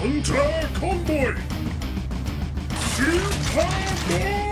Hunter Convoy! CHIKARA!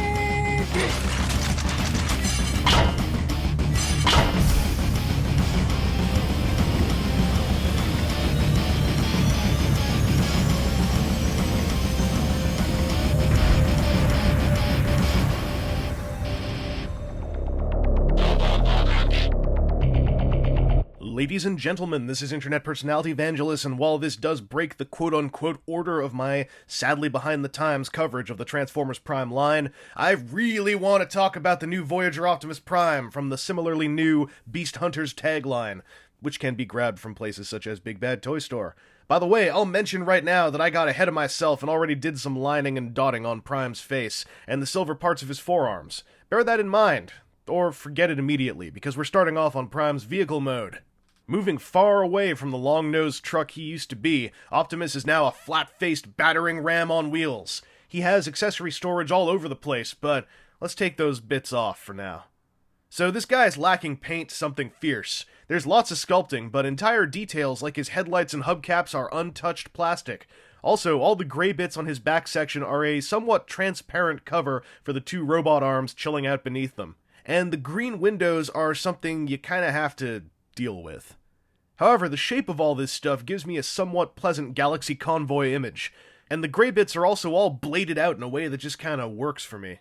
Ladies and gentlemen, this is internet personality Vangelus, and while this does break the quote-unquote order of my sadly behind-the-times coverage of the Transformers Prime line, I really want to talk about the new Voyager Optimus Prime from the similarly new Beast Hunters tagline, which can be grabbed from places such as Big Bad Toy Store. By the way, I'll mention right now that I got ahead of myself and already did some lining and dotting on Prime's face, and the silver parts of his forearms. Bear that in mind, or forget it immediately, because we're starting off on Prime's vehicle mode. Moving far away from the long-nosed truck he used to be, Optimus is now a flat-faced battering ram on wheels. He has accessory storage all over the place, but let's take those bits off for now. So this guy is lacking paint something fierce. There's lots of sculpting, but entire details like his headlights and hubcaps are untouched plastic. Also, all the gray bits on his back section are a somewhat transparent cover for the two robot arms chilling out beneath them. And the green windows are something you kinda have to deal with. However, the shape of all this stuff gives me a somewhat pleasant Galaxy Convoy image, and the gray bits are also all bladed out in a way that just kinda works for me.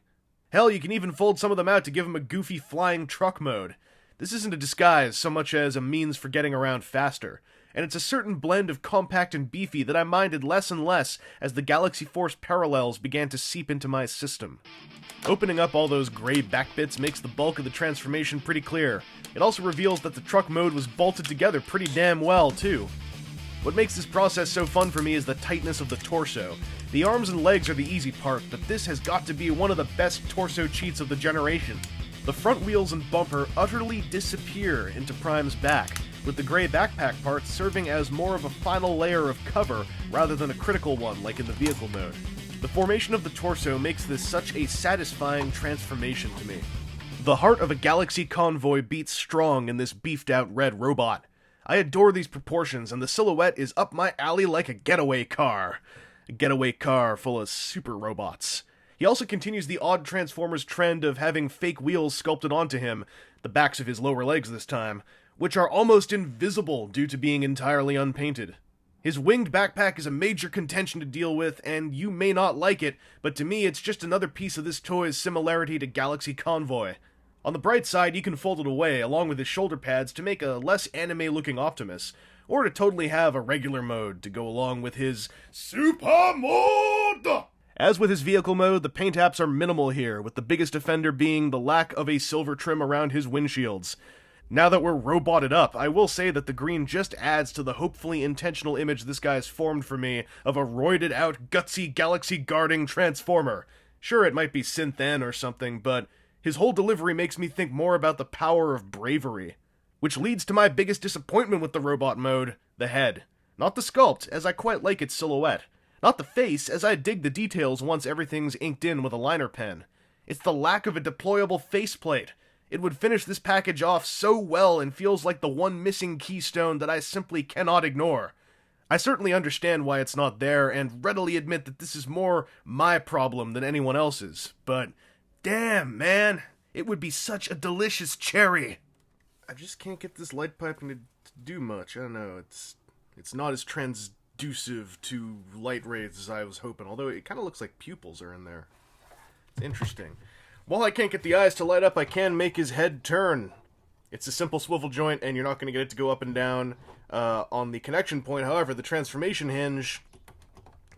Hell, you can even fold some of them out to give him a goofy flying truck mode. This isn't a disguise so much as a means for getting around faster, and it's a certain blend of compact and beefy that I minded less and less as the Galaxy Force parallels began to seep into my system. Opening up all those gray back bits makes the bulk of the transformation pretty clear. It also reveals that the truck mode was bolted together pretty damn well, too. What makes this process so fun for me is the tightness of the torso. The arms and legs are the easy part, but this has got to be one of the best torso cheats of the generation. The front wheels and bumper utterly disappear into Prime's back, with the gray backpack parts serving as more of a final layer of cover rather than a critical one like in the vehicle mode. The formation of the torso makes this such a satisfying transformation to me. The heart of a Galaxy Convoy beats strong in this beefed-out red robot. I adore these proportions, and the silhouette is up my alley like a getaway car. A getaway car full of super robots. He also continues the odd Transformers trend of having fake wheels sculpted onto him, the backs of his lower legs this time, which are almost invisible due to being entirely unpainted. His winged backpack is a major contention to deal with, and you may not like it, but to me it's just another piece of this toy's similarity to Galaxy Convoy. On the bright side, you can fold it away, along with his shoulder pads, to make a less anime-looking Optimus, or to totally have a regular mode to go along with his Super Mode! As with his vehicle mode, the paint apps are minimal here, with the biggest offender being the lack of a silver trim around his windshields. Now that we're roboted up, I will say that the green just adds to the hopefully intentional image this guy's formed for me of a roided out, gutsy, galaxy-guarding Transformer. Sure, it might be Synth-N or something, but his whole delivery makes me think more about the power of bravery. Which leads to my biggest disappointment with the robot mode, the head. Not the sculpt, as I quite like its silhouette. Not the face, as I dig the details once everything's inked in with a liner pen. It's the lack of a deployable faceplate. It would finish this package off so well and feels like the one missing keystone that I simply cannot ignore. I certainly understand why it's not there, and readily admit that this is more my problem than anyone else's, but damn, man, it would be such a delicious cherry. I just can't get this light piping to do much. I don't know, it's not as transducive to light rays as I was hoping, although it kind of looks like pupils are in there. It's interesting. While I can't get the eyes to light up, I can make his head turn. It's a simple swivel joint, and you're not going to get it to go up and down on the connection point. However, the transformation hinge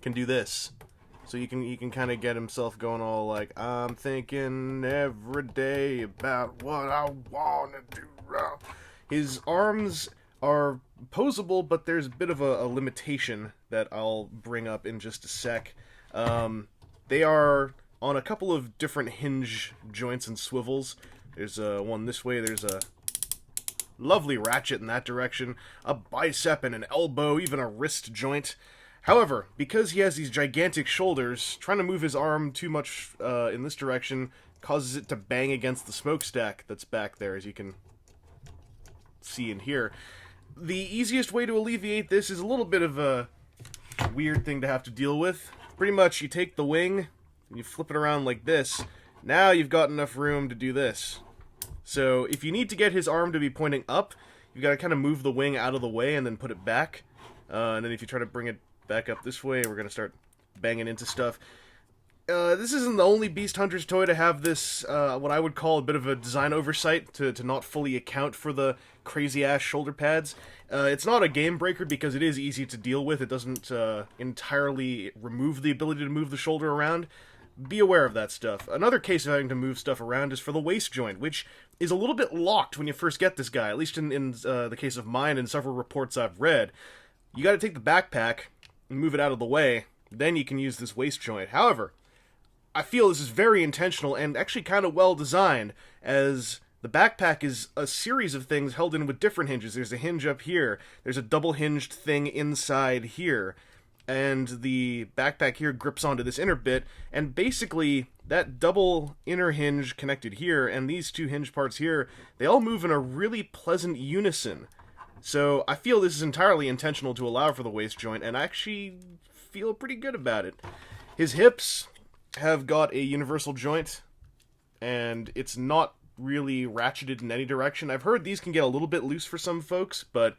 can do this. So you can kind of get himself going all like, I'm thinking every day about what I want to do. His arms are posable, but there's a bit of a limitation that I'll bring up in just a sec. They are on a couple of different hinge joints and swivels. There's one this way, there's a lovely ratchet in that direction, a bicep and an elbow, even a wrist joint. However, because he has these gigantic shoulders, trying to move his arm too much in this direction causes it to bang against the smokestack that's back there, as you can see and hear. The easiest way to alleviate this is a little bit of a weird thing to have to deal with. Pretty much, you take the wing, and you flip it around like this. Now you've got enough room to do this. So, if you need to get his arm to be pointing up, you've got to kind of move the wing out of the way and then put it back. And then if you try to bring it back up this way, we're going to start banging into stuff. This isn't the only Beast Hunter's toy to have this, what I would call a bit of a design oversight, to not fully account for the crazy-ass shoulder pads. It's not a game breaker because it is easy to deal with. It doesn't entirely remove the ability to move the shoulder around. Be aware of that stuff. Another case of having to move stuff around is for the waist joint, which is a little bit locked when you first get this guy, at least in the case of mine and several reports I've read. You gotta take the backpack and move it out of the way, then you can use this waist joint. However, I feel this is very intentional and actually kind of well designed, as the backpack is a series of things held in with different hinges. There's a hinge up here, there's a double hinged thing inside here, and the backpack here grips onto this inner bit, and basically that double inner hinge connected here and these two hinge parts here, they all move in a really pleasant unison. So I feel this is entirely intentional to allow for the waist joint, and I actually feel pretty good about it. His hips have got a universal joint, and it's not really ratcheted in any direction. I've heard these can get a little bit loose for some folks, but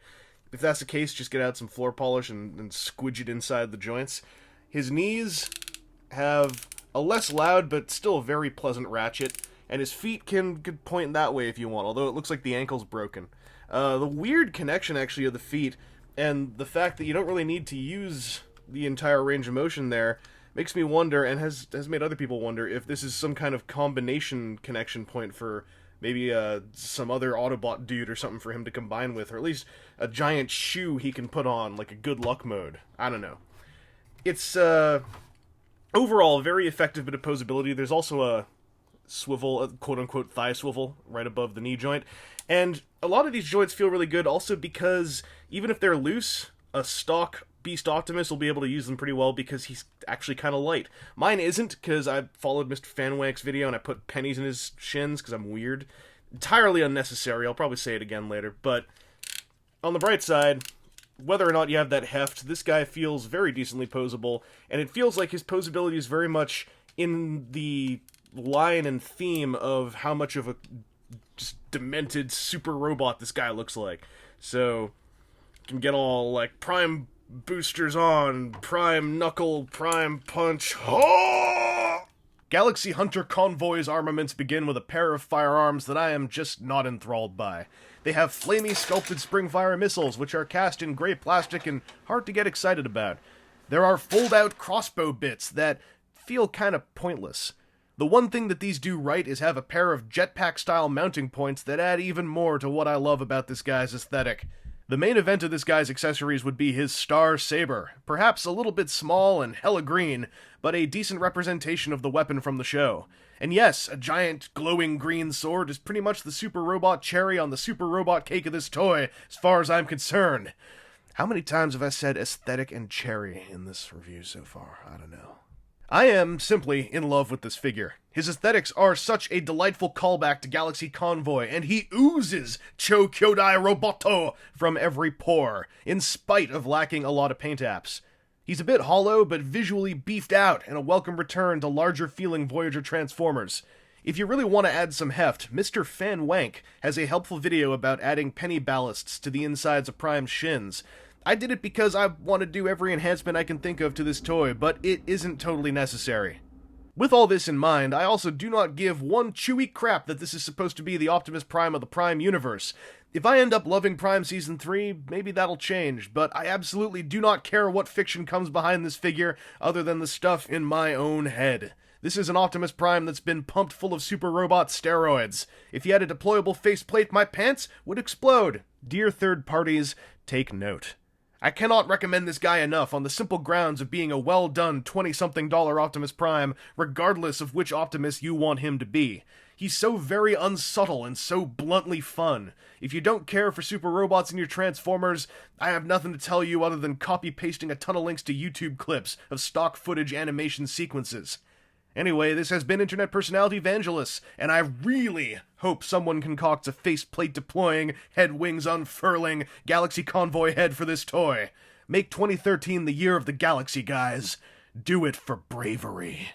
if that's the case, just get out some floor polish and squidge it inside the joints. His knees have a less loud but still very pleasant ratchet, and his feet can point that way if you want, although it looks like the ankle's broken. The weird connection, actually, of the feet, and the fact that you don't really need to use the entire range of motion there, makes me wonder, and has made other people wonder, if this is some kind of combination connection point for maybe some other Autobot dude or something for him to combine with, or at least a giant shoe he can put on, like a good luck mode. I don't know. It's, overall, a very effective bit of posability. There's also a swivel, a quote-unquote thigh swivel, right above the knee joint. And a lot of these joints feel really good also because, even if they're loose, a stock Beast Optimus will be able to use them pretty well because he's actually kind of light. Mine isn't, because I followed Mr. Fanwank's video and I put pennies in his shins because I'm weird. Entirely unnecessary, I'll probably say it again later, but on the bright side, whether or not you have that heft, this guy feels very decently posable, and it feels like his posability is very much in the line and theme of how much of a just demented super robot this guy looks like. So, you can get all, like, prime boosters on, prime knuckle, prime punch. Oh! Galaxy Hunter Convoy's armaments begin with a pair of firearms that I am just not enthralled by. They have flamey sculpted springfire missiles, which are cast in gray plastic and hard to get excited about. There are fold-out crossbow bits that feel kind of pointless. The one thing that these do right is have a pair of jetpack-style mounting points that add even more to what I love about this guy's aesthetic. The main event of this guy's accessories would be his Star Saber, perhaps a little bit small and hella green, but a decent representation of the weapon from the show. And yes, a giant glowing green sword is pretty much the super robot cherry on the super robot cake of this toy, as far as I'm concerned. How many times have I said aesthetic and cherry in this review so far? I don't know. I am simply in love with this figure. His aesthetics are such a delightful callback to Galaxy Convoy, and he oozes Cho Kyodai Roboto from every pore, in spite of lacking a lot of paint apps. He's a bit hollow, but visually beefed out, and a welcome return to larger-feeling Voyager Transformers. If you really want to add some heft, Mr. Fanwank has a helpful video about adding penny ballasts to the insides of Prime's shins. I did it because I want to do every enhancement I can think of to this toy, but it isn't totally necessary. With all this in mind, I also do not give one chewy crap that this is supposed to be the Optimus Prime of the Prime universe. If I end up loving Prime Season 3, maybe that'll change, but I absolutely do not care what fiction comes behind this figure other than the stuff in my own head. This is an Optimus Prime that's been pumped full of super robot steroids. If he had a deployable faceplate, my pants would explode. Dear third parties, take note. I cannot recommend this guy enough on the simple grounds of being a well-done $20-something Optimus Prime, regardless of which Optimus you want him to be. He's so very unsubtle and so bluntly fun. If you don't care for super robots in your Transformers, I have nothing to tell you other than copy-pasting a ton of links to YouTube clips of stock footage animation sequences. Anyway, this has been Internet Personality Vangelus, and I really hope someone concocts a faceplate deploying, head wings unfurling, Galaxy Convoy head for this toy. Make 2013 the year of the galaxy, guys. Do it for bravery.